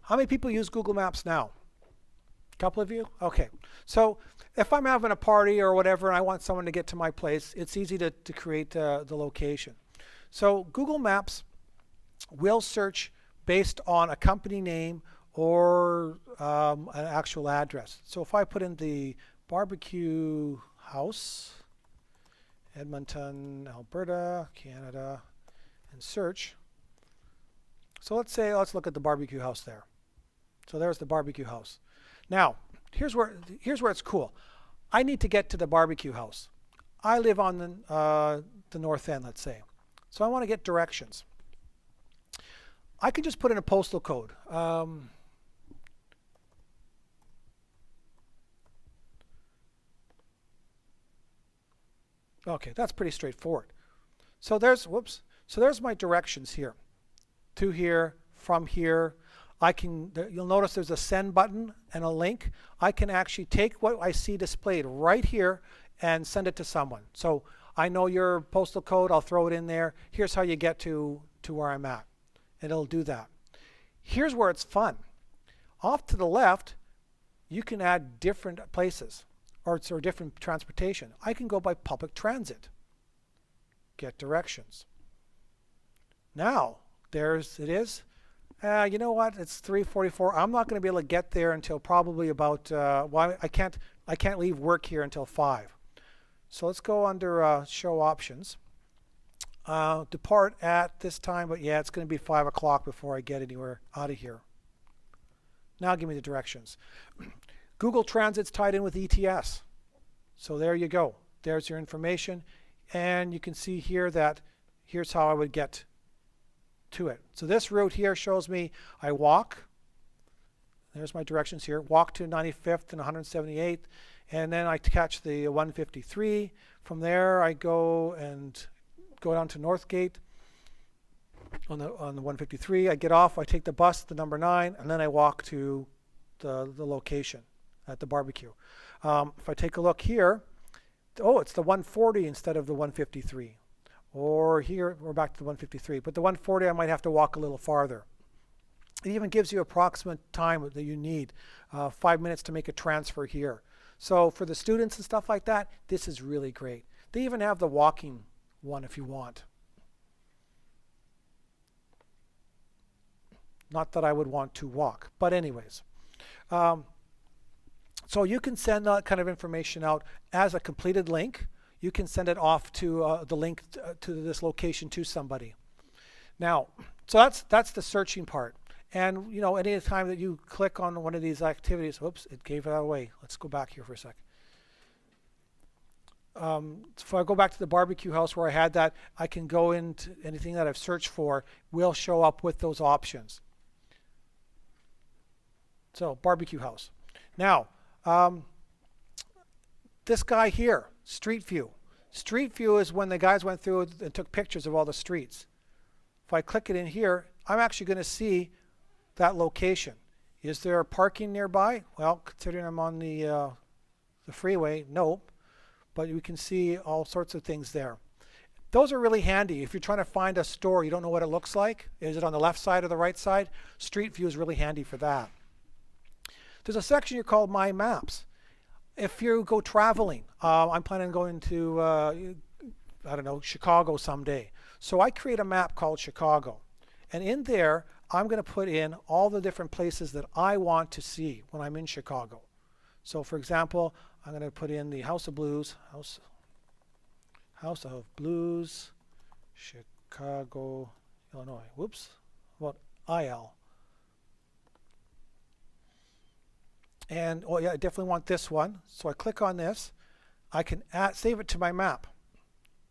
How many people use Google Maps now? A couple of you? Okay. So if I'm having a party or whatever and I want someone to get to my place, it's easy to create the location. So Google Maps will search based on a company name or an actual address. So if I put in the barbecue house, Edmonton, Alberta, Canada, and search. So let's look at the barbecue house there. So there's the barbecue house. Now, here's where it's cool. I need to get to the barbecue house. I live on the north end, let's say. So I want to get directions. I can just put in a postal code. Okay, that's pretty straightforward. So there's my directions here. To here, from here. You'll notice there's a send button and a link. I can actually take what I see displayed right here and send it to someone. So I know your postal code, I'll throw it in there. Here's how you get to where I'm at. And it'll do that. Here's where it's fun. Off to the left, you can add different places or different transportation. I can go by public transit. Get directions. Now, it is. You know what? It's 3:44. I'm not going to be able to get there until probably about. Well, I can't leave work here until 5. So let's go under Show Options. Depart at this time, but yeah, it's going to be 5 o'clock before I get anywhere out of here. Now give me the directions. Google Transit's tied in with ETS. So there you go. There's your information, and you can see here that here's how I would get to it. So this route here shows me I walk. There's my directions here. Walk to 95th and 178th, and then I catch the 153. From there I go down to Northgate on the 153. I get off. I take the bus, the number 9, and then I walk to the location at the barbecue. If I take a look here, it's the 140 instead of the 153. Or here, we're back to the 153. But the 140, I might have to walk a little farther. It even gives you approximate time that you need, 5 minutes to make a transfer here. So for the students and stuff like that, this is really great. They even have the walking one if you want. Not that I would want to walk, but anyways. So you can send that kind of information out as a completed link. You can send it off to the link to this location to somebody. Now, so that's the searching part. And you know, any time that you click on one of these activities, oops, it gave it away. Let's go back here for a sec. So if I go back to the barbecue house where I had that, I can go into anything that I've searched for will show up with those options. So barbecue house. Now, this guy here, Street View. Street View is when the guys went through and took pictures of all the streets. If I click it in here, I'm actually going to see that location. Is there parking nearby? Well, considering I'm on the freeway, nope. But we can see all sorts of things there. Those are really handy. If you're trying to find a store, you don't know what it looks like. Is it on the left side or the right side? Street View is really handy for that. There's a section here called My Maps. If you go traveling, I'm planning on going to, I don't know, Chicago someday. So I create a map called Chicago. And in there, I'm going to put in all the different places that I want to see when I'm in Chicago. So for example, I'm going to put in the House of Blues, House of Blues, Chicago, Illinois. Whoops, what IL? And oh yeah, I definitely want this one. So I click on this. I can save it to my map,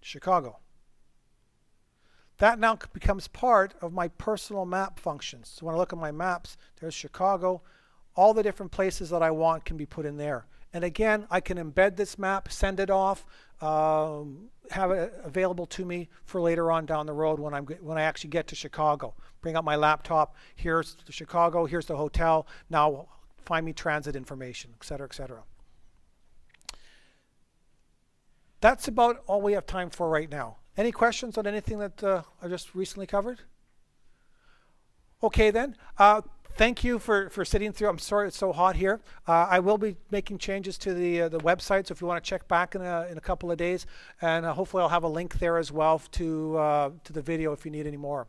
Chicago. That now becomes part of my personal map functions. So when I look at my maps, there's Chicago. All the different places that I want can be put in there. And again, I can embed this map, send it off, have it available to me for later on down the road when I actually get to Chicago. Bring up my laptop. Here's the Chicago. Here's the hotel. Now find me transit information, etc., etc. That's about all we have time for right now. Any questions on anything that I just recently covered? Okay then. thank you for sitting through. I'm sorry it's so hot here. I will be making changes to the website, so if you want to check back in a couple of days, and hopefully I'll have a link there as well to the video if you need any more.